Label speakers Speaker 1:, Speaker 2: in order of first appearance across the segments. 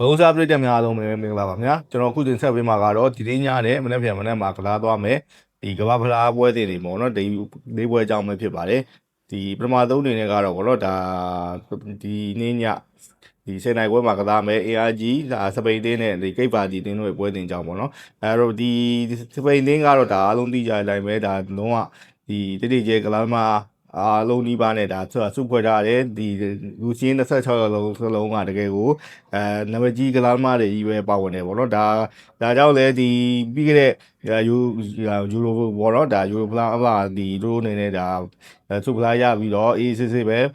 Speaker 1: ဘုံစားပြည့်တဲ့များလုံးပဲမင်္ဂလာပါခင်ဗျာကျွန်တော်ခုတင်ဆက်ပေးမှာကတော့ဒီနေ့ညနဲ့မနေ့ပြန်မနေ့မှာကစားသွားမယ်ဒီကမ္ဘာဖလားပွဲစဉ်တွေပေါ့နော်ဒီလေးပွဲအကြောင်းပဲဖြစ်ပါတယ်ဒီပထမဆုံးအနေနဲ့ကတော့ဘောတော့ဒါဒီနေ့ညဒီ10နိုင်ပွဲမှာကစားမယ် ARG ဒါစပိန်တင်းနဲ့ဒီကိတ်ပါတီတင်းတို့ရဲ့ပွဲစဉ်အကြောင်းပေါ့နော်အဲ့တော့ဒီစပိန်တင်းကတော့ဒါအားလုံးသိကြတဲ့အတိုင်းပဲဒါလုံးဝဒီတိကျကလာမှာအားလုံးဒီပါနဲ့ဒါစုဖွဲ့ထားတယ်ဒီလူစင်း26ရာလုံးကတကယ်ကိုနံပါတ်ကြီးကလာမတွေကြီးပဲပါဝင်တယ်ပေါ့နော်ဒါကြောင့်လဲဒီပြီးခဲ့တဲ့ယူရိုပေါ့နော်ဒါယူရိုဖလားအပါဒီတို့အနေနဲ့ဒါစုဖလားရပြီးတော့အေးစစ်ပဲ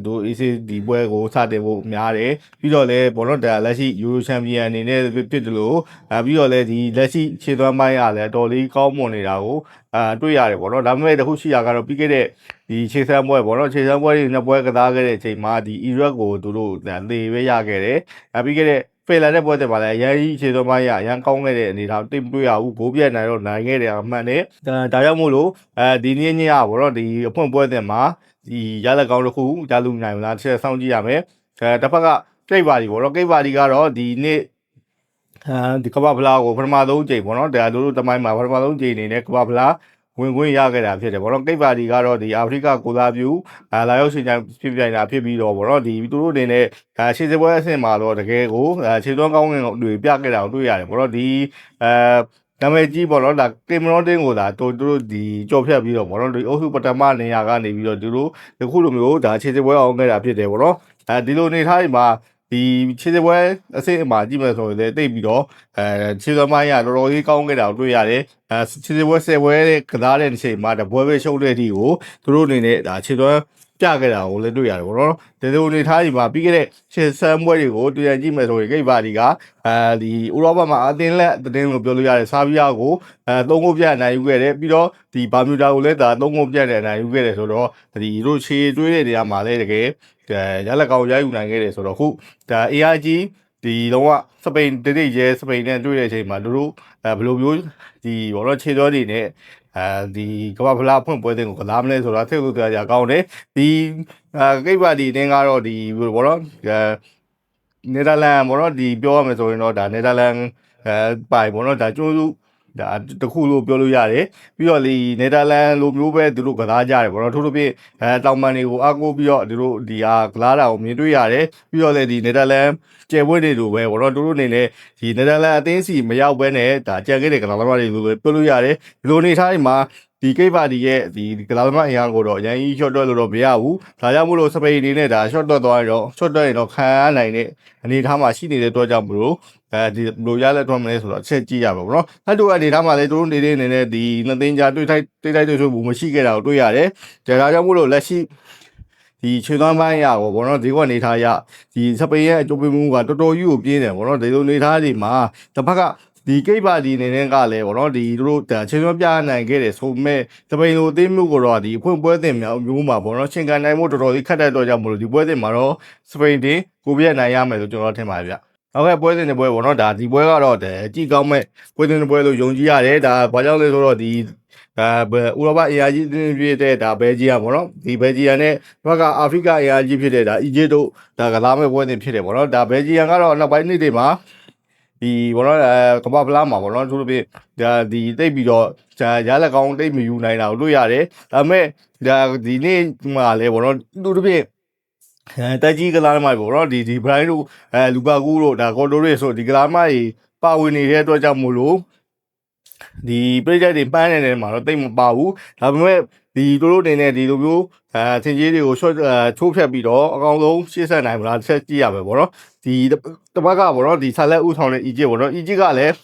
Speaker 1: တို့အေးစစ်ဒီပွဲကိုစတင်ဖို့များတယ်ပြီးတော့လဲပေါ့နော်ဒါလက်ရှိယူရိုချန်ပီယံအနေနဲ့ဖြစ်တယ်လို့ပြီးတော့လဲဒီလက်ရှိခြေသွမ်းပိုင်းကလည်းတော်လေးကောင်းမွန်နေတာကိုတွေ့ရတယ်ပေါ့နော်ဒါပေမဲ့တခုရှိတာကတော့ပြီးခဲ့တဲ့ဒီခြေစမ်းပွဲပေါ့နော်ခြေစမ်းပွဲတွေနှစ်ပွဲကစားခဲ့တဲ့အချိန်မှာဒီအီရတ်ကိုသူတို့သေပဲရခဲ့တယ်ပြီးခဲ့တဲ့ဖေလာတဲ့ပွဲတွေမှာလည်းအရင်ကြီးခြေသွမ်းပိုင်းရအရင်ကောင်းခဲ့တဲ့အနေထားတိတ်မတွေ့ရဘူးဂိုးပြတ်နိုင်တော့နိုင်ခဲ့တယ်အမှန်နဲ့ဒါကြောင့်မို့လို့ဒီနေ့ညပေါ့နော်ဒီအဖွင့်ပွဲတင်မှာဒီရလက်ကောင်းတစ်ခုရလူနိုင်မလားတစ်ချက်စောင့်ကြည့်ရမယ်တစ်ဖက်ကကိတ်ပါတီပေါ့နော်ကိတ်ပါတီကတော့ဒီနေ့ဒီကမ္ဘာဖလားကိုပထမဆုံးကြိမ်ပေါ့နော်ဒါတို့တမိုင်းမှာပထမဆုံးကြိမ်အနေနဲ့ကမ္ဘာဖလားဝင်ခွင့်ရခဲ့တာဖြစ်တယ်ပေါ့နော်ကိတ်ပါတီကတော့ဒီအာဖရိကကိုလာပြူလာရောက်ရှင်ကြဖြစ်ပြိုင်တာဖြစ်ပြီးတော့ပေါ့နော်ဒီသူတို့အနေနဲ့ခြေစပွဲအဆင့်မှာတော့တကယ်ကိုခြေသွန်းကောင်းတွေပြခဲ့တာကိုတွေ့ရတယ်ပေါ့နော်ဒီနာမည်ကြီးပေါ့နော်ဒါကင်မရွန်တင်းကိုဒါတို့ဒီကြော်ဖြတ်ပြီးတော့ပေါ့နော်ဒီအုပ်စုပထမနေရာကနေပြီးတော့သူတို့အခုလိုမျိုးဒါခြေစပွဲအောင်ခဲ့တာဖြစ်တယ်ပေါ့နော်ဒီလိုနေထားတွေမှာဒီခြေစပွဲအဆင့်အမှာကြည့်မယ်ဆိုရင်လည်းတိတ်ပြီးတော့ခြေစပွဲရတော်တော်ကြီးကောင်းခဲ့တာကိုတွေ့ရတယ်ခြေစပွဲ10ပွဲကစားတဲ့အချိန်မှာတပွဲပဲရှုံးတဲ့အထိကိုသူတို့အနေနဲ့ဒါခြေစပွဲပြခဲ့တာကိုလည်းတွေ့ရတယ်ပေါ့နော်ဒီလိုနေထားဒီမှာပြီးခဲ့တဲ့ခြေစမ်းပွဲတွေကိုတွေ့ရကြည့်မယ်ဆိုရင်ကိတ်ပါတီကဒီဥရောပမှာအသင်းလက်အတင်းကိုပြောလို့ရတယ်ဆာဗီယာကို3ဂိုးပြနိုင်ယူခဲ့တယ်ပြီးတော့ဒီဘာမြူတာကိုလည်းဒါ3ဂိုးပြနိုင်ယူခဲ့တယ်ဆိုတော့ဒီတို့ခြေတွေးတဲ့နေရာမှာလည်းတကယ်ရလက်ကောင်ရယူနိုင်ခဲ့တယ်ဆိုတော့ခုဒါ ARG ဒီလုံးဝစပိန်တိတ်ရဲစပိန်နဲ့တွေ့တဲ့အချိန်မှာတို့ဘယ်လိုမျိုးဒီဘောတော့ခြေတော်တွေနဲ့ဒီကမ္ဘာဖလားဖွင့်ပွဲတင်ကိုကစားမလဲဆိုတာသိလို့တရားကောင်းတယ်ဒီကိတ်ပါတီတင်းကတော့ဒီဘောတော့နယ်သာလန်ဘောတော့ဒီပြောရမယ်ဆိုရင်တော့ဒါနယ်သာလန်ပိုင်ဘောတော့ဒါကျိုးစုဒါတခုလို့ပြောလို့ရတယ်ပြီးတော့ဒီနယ်သာလန်လိုမျိုးပဲသူတို့ကစားကြတယ်ပေါ့နော်ထို့ဖြစ်တောင်ပန်တွေကိုအားကိုးပြီးတော့သူတို့ဒီကစားတာကိုမြင်တွေ့ရတယ်ပြီးတော့လည်းဒီနယ်သာလန်ကျယ်ပွဲတွေလိုပဲပေါ့နော်သူတို့အနေနဲ့ဒီနယ်သာလန်အသင်းစီမရောက်ဘဲနဲ့ဒါကြံခဲ့တဲ့ကစားသမားတွေလိုပဲပြောလို့ရတယ်ဒီလိုနေထားဒီမှာဒီကိတ်ပါတီရဲ့ဒီကစားသမားအင်အားကိုတော့အရင်ကြီး short တွက်လို့တော့မရဘူးဒါကြောင့်မို့လို့စပိန်အနေနဲ့ဒါ short တွက်သွားရင်တော့ short တွက်ရင်တော့ခံရနိုင်တဲ့အနေအထားမှာရှိနေတဲ့အတွက်ကြောင့်မို့လို့ဒီလိုရလက်တွက်မလဲဆိုတော့အချက်ကြည့်ရပါဘောနော်အဲ့တို့အနေထားမှာလည်းတို့နေတဲ့အနေနဲ့ဒီနှစ်သိန်းကြားတွေ့ဆိုဘူးမရှိခဲ့တာကိုတွေ့ရတယ်ဒါကြောင့်မို့လို့လက်ရှိဒီခြေသွမ်းပိုင်းရပေါ့ဗောနော်ဒီကအနေထားရဒီစပိန်ရဲ့အကျိုးပေးမှုကတော်တော်ကြီးကိုပြင်းတယ်ဗောနော်ဒီလိုအနေထားတွေမှာတစ်ဖက်ကဒီကိတ်ပါတီအနေနဲ့ကလည်းဗောနော်ဒီတို့ခြေသွမ်းပြနိုင်ခဲ့တယ်ဆိုမဲ့စပိန်လိုအသင်းမျိုးကတော့ဒီအဖွင့်ပွဲတင်မျိုးမှာဗောနော်ရှင်ကန်နိုင်မှုတော်တော်ကြီးခက်တဲ့တော့ကြောင့်မလို့ဒီပွဲတင်မှာတော့စပိန်တင်ကိုပြည့်နိုင်ရမယ်လို့ကျွန်တော်ထင်ပါတယ်ဗျဟုတ်ကဲ့ပွဲစဉ်တွေပွဲပေါ့နော်ဒါဒီပွဲကတော့ကြည့်ကောင်းမဲ့ပွဲစဉ်တွေပွဲလို့ယုံကြည်ရတယ်ဒါဘာကြောင့်လဲဆိုတော့ဒီဥရောပ ARG တင်းပြည့်တဲ့ဒါဘယ်ဂျီယံပေါ့နော်ဒီဘယ်ဂျီယံနဲ့ဘက်ကအာဖရိက ARG ဖြစ်တဲ့ဒါအီဂျစ်တို့ဒါကစားမဲ့ပွဲစဉ်ဖြစ်တယ်ပေါ့နော်ဒါဘယ်ဂျီယံကတော့နောက်ပိုင်းနေ့တွေမှာဒီဘောနော်ကမ္ဘာဖလားမှာပေါ့နော်သူတို့ပြဒါဒီတိတ်ပြီးတော့ရလက်ကောင်းတိတ်မယူနိုင်တာကိုတွေ့ရတယ်ဒါပေမဲ့ဒါဒီနေ့မှာလည်းပေါ့နော်သူတို့ပြတက်ကြီးကစားသမားပေါ့နော်ဒီဘရိုင်းတို့လူကာကူးတို့ဒါကော်တိုရစ်ဆိုဒီကစားသမားကြီးပါဝင်နေတဲ့အတွက်ကြောင့်မို့လို့ဒီပြိတ္တတွေပန်းနေတဲ့မှာတော့တိတ်မပါဘူးဒါပေမဲ့ဒီတို့အနေနဲ့ဒီလိုမျိုးသင်ကြီးတွေကိုချိုးဖြတ်ပြီးတော့အကောင်ဆုံးရှေ့ဆက်နိုင်မလားဆက်ကြည့်ရမယ်ပေါ့နော်ဒီတစ်ပတ်ကပေါ့နော်ဒီဆာလက်ဦးဆောင်တဲ့အီဂျစ်ပေါ့နော်အီဂျစ်ကလည်း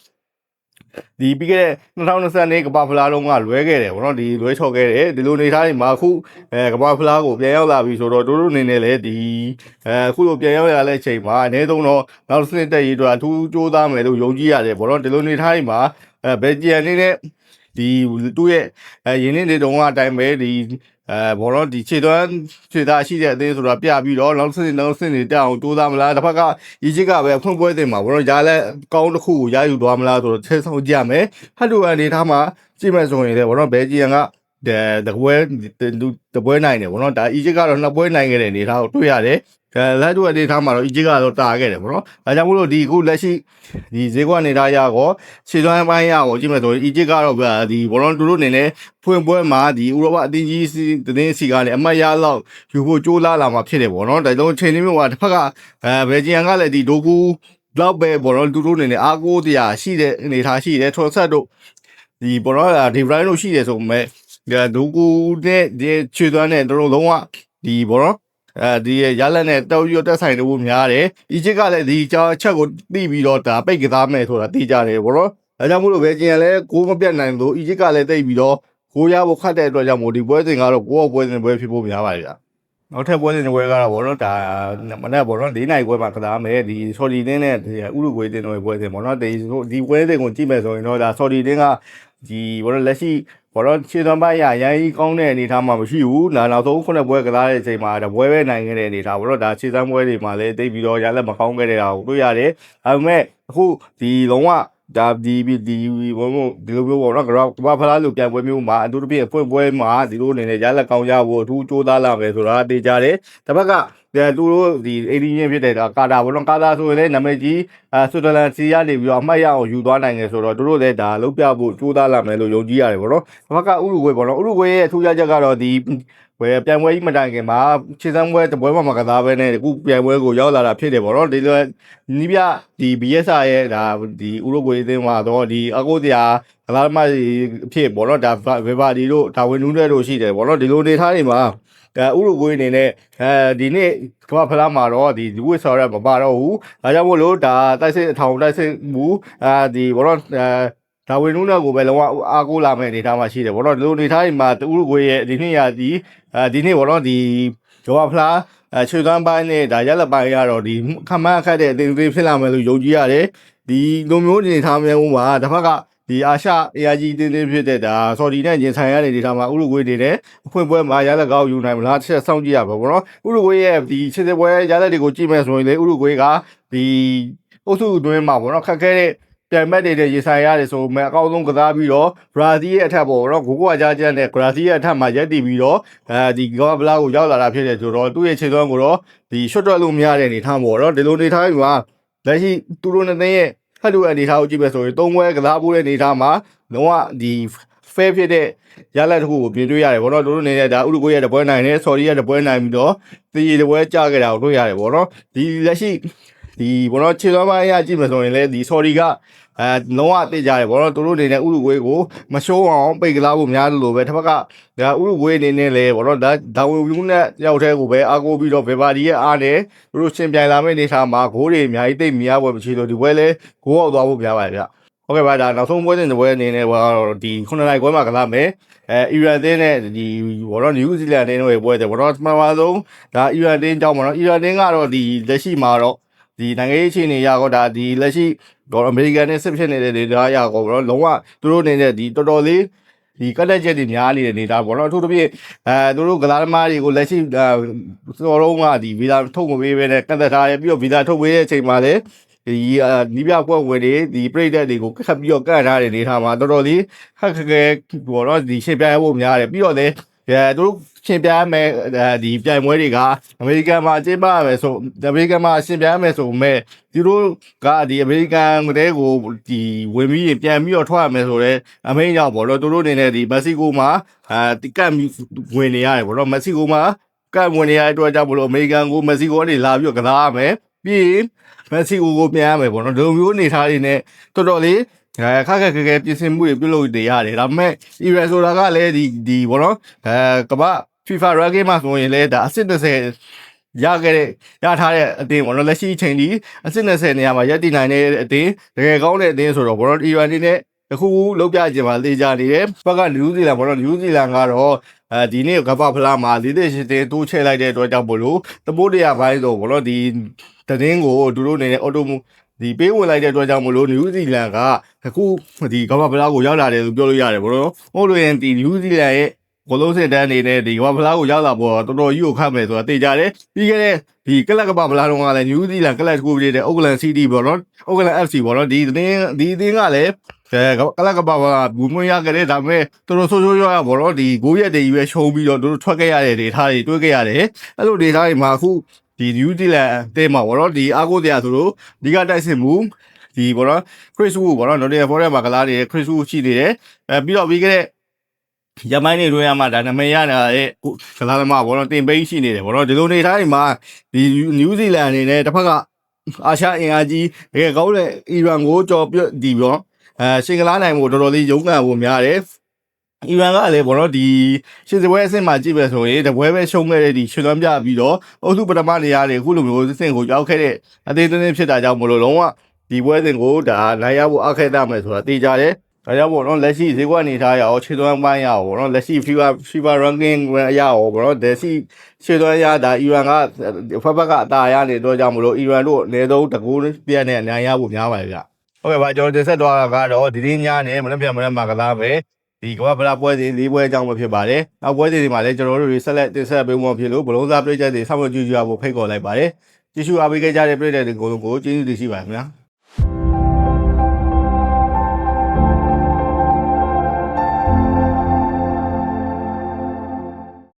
Speaker 1: ဒီပြီးခဲ့တဲ့2020ကမ္ဘာဖလားလုံးကလွဲခဲ့တယ်ဗောနော်ဒီလွဲချော်ခဲ့တယ်ဒီလိုနေထားနေမှာအခုကမ္ဘာဖလားကိုပြန်ရောက်လာပြီဆိုတော့တို့အနေနဲ့လည်းဒီအခုလိုပြန်ရောက်ရတဲ့အချိန်မှာအနည်းဆုံးတော့နောက်တစ်နှစ်တက်ရေးတော့အထူးကြိုးစားမယ်လို့ယုံကြည်ရတယ်ဗောနော်ဒီလိုနေထားနေမှာဘယ်ဂျီယန်နေနဲ့ဒီသူ့ရဲ့ရင်းနှီးတွေတုန်းကအတိုင်းပဲဒီဘောတော့ဒီခြေသားရှိတဲ့အသေးဆိုတာပြပြီးတော့နောက်စနစ်တက်အောင်တိုးသားမလားတစ်ဖက်ကအီဂျစ်ကပဲအဖွင့်ပွဲတင်မှာဘောတော့ရလက်ကောင်းတစ်ခုကိုရယူသွားမလားဆိုတော့ထဲဆောင်ကြည့်ရမယ်ဟတ်တူအနေထားမှာကြည့်မယ်ဆိုရင်လည်းဘောတော့ဘယ်ဂျီယန်ကတပွဲနိုင်တယ်ဘောနော်ဒါအီဂျစ်ကတော့2ပွဲနိုင်ခဲ့တဲ့အနေထားကိုတွေ့ရတယ် လက်တို့အနေထားမှာတော့ EJ ကတော့တာခဲ့တယ်ပေါ့နော်ဒါကြောင့်မို့လို့ဒီအခုလက်ရှိဒီဈေးကွက်အနေထားရကောခြေစွမ်းပိုင်းရကောကြည့်မယ်ဆိုရင် EJ ကတော့ဒီဘောလုံးတို့အနေနဲ့ဖွင့်ပွဲမှာဒီဥရောပအသင်းကြီးတင်းစီကနေအမှတ်ရလောက်ယူဖို့ကြိုးစားလာမှာဖြစ်တယ်ပေါ့နော်ဒါကြောင့်ချိန်လေးမျိုးကတစ်ဖက်ကဘယ်ဂျီယန်ကလည်းဒီဒိုကူလောက်ပဲဘောလုံးတို့အနေနဲ့အားကိုးတရားရှိတဲ့အနေထားရှိတယ်ထော်ဆက်တို့ဒီဘောလုံးဒီဘရိုင်းတို့ရှိတယ်ဆိုပေမဲ့ဒိုကူနဲ့ဒီခြေသွမ်းနဲ့တို့လုံးဝဒီဘောလုံးဒီရလက်နဲ့တောက်ရတက်ဆိုင်လို့များတယ်။ EJ ကလည်းဒီချက်ကိုသိပြီးတော့ဒါပိတ်ကစားမယ်ဆိုတာသိကြတယ်ဘောနော်။ဒါကြောင့်မို့လို့ပဲကျင်လည်းကိုမပြတ်နိုင်လို့ EJ ကလည်းသိပြီးတော့ကိုရဖို့ခတ်တဲ့အတွက်ကြောင့်မို့ဒီပွဲစဉ်ကတော့ကိုယ့်ပွဲစဉ်ပွဲဖြစ်ဖို့များပါဗျာ။နောက်ထပ်ပွဲစဉ်ပွဲကတော့ဘောနော်ဒါမနေ့ဘောနော်၄နိုင်ပွဲမှာကစားမယ်ဒီဆော်ဒီတင်းနဲ့ဥရုဂွေတင်းတို့ပွဲစဉ်ဘောနော်ဒီပွဲစဉ်ကိုကြည့်မယ်ဆိုရင်တော့ဒါဆော်ဒီတင်းကဒီဘောနော်လက်ရှိဘောလုံးခြေသွမ်းပိုင်းရရိုင်းကောင်းတဲ့အနေအထားမှာမရှိဘူး။နောက်ဆုံးခုနှစ်ပွဲကစားတဲ့အချိန်မှာတပွဲပဲနိုင်ခဲ့တဲ့အနေအထားဘောလုံးဒါခြေသွမ်းပွဲတွေမှာလည်းတိတ်ပြီးတော့ရလက်မကောင်းခဲ့တဲ့ဟာကိုတွေ့ရတယ်။ဒါပေမဲ့အခုဒီလုံးဝဒါဒီဘောလုံးဒီလိုမျိုးပေါ့နော်ကဘာဖလားလိုပြန်ပွဲမျိုးမှာအထူးသဖြင့်ဖွင့်ပွဲမှာဒီလိုအနေနဲ့ရလက်ကောင်းရဖို့အထူးကြိုးစားလာမယ်ဆိုတာသိကြတယ်။တစ်ဖက်ကသူတို့ဒီအေဒီချင်းဖြစ်တဲ့ကာတာဘောလုံးကာတာဆိုရင်လည်းနာမည်ကြီးဆွစ်ဇာလန်စီကနေပြီးတော့အမှတ်ရအောင်ယူသွားနိုင်တယ်ဆိုတော့သူတို့လည်းဒါလုပ်ပြဖို့ကြိုးစားလာမယ်လို့ယုံကြည်ရတယ်ဘောနော်။တစ်ဖက်ကဥရုဂွေဘောနော်ဥရုဂွေရဲ့အထူးခြားချက်ကတော့ဒီပြန်ပွဲကြီးမတိုင်ခင်မှာခြေစမ်းပွဲတပွဲမှာကစားပဲနဲ့အခုပြန်ပွဲကိုရောက်လာတာဖြစ်တယ်ပေါ့နော်ဒီလိုနီးပြဒီ BSR ရဲ့ဒါဒီဥရောဂွေအသင်းမှာတော့ဒီအကိုတရားကစားမအဖြစ်ပေါ့နော်ဒါဗေဘာဒီတို့ဒါဝင်နူးတဲ့တို့ရှိတယ်ပေါ့နော်ဒီလိုနေထားနေမှာဥရုဂွေအနေနဲ့ဒီနေ့ကမ္ဘာဖလားမှာတော့ဒီလူဝစ်ဆော်ရက်မပါတော့ဘူးဒါကြောင့်မို့လို့ဒါတိုက်စစ်အထောင်တိုက်စစ်မှုဒီဘောတော့ဒါဝင်နူးနဲ့ကိုပဲလုံးဝအားကိုးလာမဲ့အနေထားမှာရှိတယ်ဘောတော့ဒီလိုအနေထားတွေမှာဥရုဂွေရဲ့ဒီနေ့ရဒီနေ့ဘောတော့ဒီကမ္ဘာဖလားခြေသွမ်းပိုင်းနဲ့ဒါရက်လက်ပိုင်းရတော့ဒီခမန်းအခက်တဲ့အသင်းတွေဖြစ်လာမယ်လို့ယုံကြည်ရတယ်ဒီလိုမျိုးအနေထားမျိုးမှာတစ်ဖက်ကဒီအာရှ AIG တင်းတင်းဖြစ်တဲ့ဒါဆော်ဒီနဲ့ရင်ဆိုင်ရတဲ့ဒေသမှာဥရုဂွေတွေနဲ့အဖွင့်ပွဲမှာရလက်ကောက်ယူနိုင်မလားတစ်ချက်စောင့်ကြည့်ရပါဘောနော်ဥရုဂွေရဲ့ဒီခြေစစ်ပွဲရလက်တွေကိုကြည့်မယ်ဆိုရင်လေဥရုဂွေကဒီအုပ်စုအတွင်းမှာဘောနော်ခက်ခဲတဲ့ပြန်မဲ့တွေရေဆိုင်ရတယ်ဆိုမှအကောင်းဆုံးကစားပြီးတော့ဘရာဇီးရဲ့အထက်ပေါ့နော်ဂိုကွာကြားချက်နဲ့ဘရာဇီးရဲ့အထက်မှာရက်တည်ပြီးတော့ဒီကမ္ဘာဖလားကိုရောက်လာတာဖြစ်တယ်ဆိုတော့သူ့ရဲ့ခြေသွမ်းကိုတော့ဒီရှော့တွက်လို့မရတဲ့အနေထားပေါ့နော်ဒီလိုအနေထားမှာလက်ရှိသူတို့နှစ်သိန်းရဲ့ဖက်လူအနေထားကိုကြည့်မယ်ဆိုရင်သုံးပွဲကစားဖို့တဲ့အနေထားမှာလုံးဝဒီဖဲဖြစ်တဲ့ရလက်တစ်ခုကိုပြင်တွေ့ရတယ်ပေါ့နော်တို့အနေနဲ့ဒါဥရုဂွေရဲ့တပွဲနိုင်တယ်ဆော်ဒီရဲ့တပွဲနိုင်ပြီးတော့တီရီတပွဲကြခဲ့တာကိုတွေ့ရတယ်ပေါ့နော်ဒီလက်ရှိဒီဘောနော်ခြေသွမ်းပိုင်းအရကြည့်မယ်ဆိုရင်လည်းဒီဆော်ဒီကလုံးဝသိကြတယ်ဘောနော်တို့အနေနဲ့ဥရုဂွေကိုမရှိုးအောင်ပိတ်ကစားဖို့များတယ်လို့ပဲတစ်ဖက်ကဒါဥရုဂွေအနေနဲ့လည်းဘောနော်ဒါဝင်ယူနဲ့ရောက်တဲ့ကိုပဲအားကိုးပြီးတော့ဗေဘာဒီရဲ့အားနဲ့တို့ရှင်ပြိုင်လာမယ့်အနေထားမှာဂိုးတွေအများကြီးသိမရပွဲမရှိလို့ဒီပွဲလဲဂိုးအောက်သွားဖို့များပါတယ်ဗျဟုတ်ကဲ့ပါဒါနောက်ဆုံးပွဲစဉ်တစ်ပွဲအနေနဲ့တော့ဒီ9နိုင်ပွဲမှာကစားမယ်အီရန်တင်းနဲ့ဒီဘောတော့နယူးဇီလန်တင်းတို့ရဲ့ပွဲတယ်ဘောတော့ပထမဆုံးဒါအီရန်တင်းကြောင်းပါတော့အီရန်တင်းကတော့ဒီလက်ရှိမှာတော့ဒီနိုင်ငံရေးအခြေအနေရတော့ဒါဒီလက်ရှိတော့အမေရိကန်နဲ့စစ်ဖြစ်နေတဲ့ဒေသရကောဘောတော့လုံးဝသူတို့အနေနဲ့ဒီတော်တော်လေးဒီကတက်ချက်တွေများနေတဲ့နေတာပေါ့နော်အထူးသဖြင့်သူတို့ကစားသမားတွေကိုလက်ရှိစော်လုံးကဒီဗီဇာထုတ်မပေးဘဲနဲ့ကတ်သက်ထားတယ်ပြီးတော့ဗီဇာထုတ်ပေးတဲ့အချိန်မှာလည်းဒီနီးပြပွဲဝင်တွေဒီပရိသတ်တွေကိုခတ်ပြီးတော့ကန့်ထားတဲ့နေထားမှာတော်တော်လေးခက်ခဲပေါ့နော်ဒီရှင်းပြရဖို့များတယ်ပြီးတော့လည်းသူတို့ရှင်းပြရမယ်ဒီပြိုင်ပွဲတွေကအမေရိကန်မှာကျင်းပရမယ်ဆိုအမေရိကန်မှာရှင်းပြရမယ်ဆိုမဲ့သူတို့ကဒီအမေရိကန်တဲကိုဒီဝင်ပြီးပြန်ပြီးတော့ထွက်ရမယ်ဆိုတော့အမိန့်ကြောင့်ပေါ့နော်သူတို့အနေနဲ့ဒီမက္ကဆီကိုမှာဒီကတ်ဝင်နေရတယ်ပေါ့နော်မက္ကဆီကိုမှာကတ်ဝင်နေရတဲ့အတွက်ကြောင့်မလို့အမေရိကန်ကိုမက္ကဆီကိုကနေလာပြီးတော့ကစားရမယ်ပြီးရင်မက္ကဆီကိုကိုပြန်ရမယ်ပေါ့နော်ဒီလိုမျိုးအနေထားတွေနဲ့တော်တော်လေးခက်ခက်ခဲခဲပြင်ဆင်မှုတွေပြုလုပ်နေရတယ်ဒါပေမဲ့အီရန်ဆိုတာကလည်းဒီဘောနော်ကမ္ဘာ FIFA ranking မှာဆိုရင်လည်းဒါအဆင့်30ရထားတဲ့အတင်းပေါ့နော်လက်ရှိအချိန်ဒီအဆင့်20နေရာမှာရပ်တည်နိုင်တဲ့အတင်းတကယ်ကောင်းတဲ့အတင်းဆိုတော့ဘောနော်အီရန်နေနဲ့တခုလောက်ပြခြင်းမှာလေ့ကြနေတယ်ဘက်ကနယူးဇီလန်ဘောနော်နယူးဇီလန်ကတော့ဒီနေ့ကမ္ဘာဖလားမှာ၄၈တင်းတိုးချဲ့လိုက်တဲ့အတွက်ကြောင့်မို့လို့သဘောတရားပိုင်းဆိုဘောနော်ဒီတင်းကိုသူတို့အနေနဲ့အော်တိုဒီပေးဝင်လိုက်တဲ့အတွက်ကြောင့်မလို့နယူးဇီလန်ကအခုဒီကမ္ဘာဖလားကိုရောက်လာတယ်လို့ပြောလို့ရတယ်ဘောနော်ဟုတ်လို့ရင်ဒီနယူးဇီလန်ရဲ့ဂိုးလုံးစစ်တန်းအနေနဲ့ဒီကမ္ဘာဖလားကိုရောက်လာပေါ်တော်တော်ကြီးကိုခတ်မယ်ဆိုတာသိကြတယ်ပြီးခဲ့တဲ့ဒီကလပ်ကမ္ဘာဖလားတုန်းကလည်းနယူးဇီလန်ကလပ်တစ်ခုဖြစ်တဲ့ Auckland City ပေါ့နော် Auckland FC ပေါ့နော်ဒီအသင်းကလည်းကလပ်ကမ္ဘာဖလားဘူးမွေးရခဲ့တဲ့ဒါပေမဲ့တော်တော်ဆိုးဆိုးရွားရွားပေါ့နော်ဒီဂိုးရက်တွေကြီးပဲရှုံးပြီးတော့တို့ထွက်ခဲ့ရတဲ့ဒေသတွေတွေ့ခဲ့ရတယ်အဲ့လိုဒေသတွေမှာအခု ဒီ New Zealand တဲမှာပေါ့နော်ဒီအားကိုးတရားဆိုလို့ဒီကတိုက်စစ်မှုဒီပေါ့နော် Chris Wu ပေါ့နော် Nottingham Forest မှာကစားနေတဲ့ Chris Wu ရှိသေးတယ်ပြီးတော့ပြီးခဲ့တဲ့ရမိုင်းနေတွင်ရမှာဒါနာမည်ရတဲ့ကစားသမားပေါ့နော်တင်ပိန်းရှိနေတယ်ပေါ့နော်ဒီလိုနေထားတွေမှာဒီ New Zealand အနေနဲ့တစ်ဖက်ကအာရှအင်အားကြီးတကယ်ကောင်းတဲ့အီရန်ကိုကြော်ပြဒီပေါ့စင်ကလာနိုင်ဖို့တော်တော်လေးရုန်းကန်ဖို့များတယ်အီရန်ကလည်းပေါ့နော်ဒီရှစ်စပွဲအဆင့်မှာကြည့်ပဲဆိုရင်တပွဲပဲရှုံးခဲ့တဲ့ဒီရွှေသွမ်းပြပြီးတော့အုပ်စုပထမနေရာတွေအခုလိုမျိုးအဆင့်ကိုရောက်ခဲ့တဲ့အသေးသေးဖြစ်တာကြောင့်မလို့လုံးဝဒီပွဲစဉ်ကိုဒါနိုင်ရဖို့အခက်အခဲမယ်ဆိုတာသိကြတယ်ဒါကြောင့်ပေါ့နော်လက်ရှိဈေးကွက်အနေထားရအောင်ခြေသွမ်းပိုင်းရအောင်ပေါ့နော်လက်ရှိ FIFA ranking အရအောင်ပေါ့နော်လက်ရှိခြေသွမ်းရဒါအီရန်ကဖက်ဖက်ကအသာရနေတော့ကြောင့်မလို့အီရန်တို့အနည်းဆုံးတကူပြည့်နဲ့အနိုင်ရဖို့များပါတယ်ဗျဟုတ်ကဲ့ပါကျွန်တော်တင်ဆက်သွားတာကတော့ဒီနေ့ညနေမနေ့ပြန်မနေ့မှာကစားမယ်ဒီကမ္ဘာဖလားပွဲစဉ်၄ပွဲအကြောင်းပဲဖြစ်ပါတယ်နောက်ပွဲစဉ်တွေမှာလည်းကျွန်တော်တို့ဆက်လက်တင်ဆက်ပေးမှဖြစ်လို့ဘလုံးစားပြည့်ချက်တွေဆောက်ရွက်ကြည့်ကြဖို့ဖိတ်ခေါ်လိုက်ပါတယ်ကြည့်ရှုအားပေးကြတဲ့ပြည်သက်တွေကိုကျေးဇူးတင်ရှိပါတယ်ခင်ဗျာ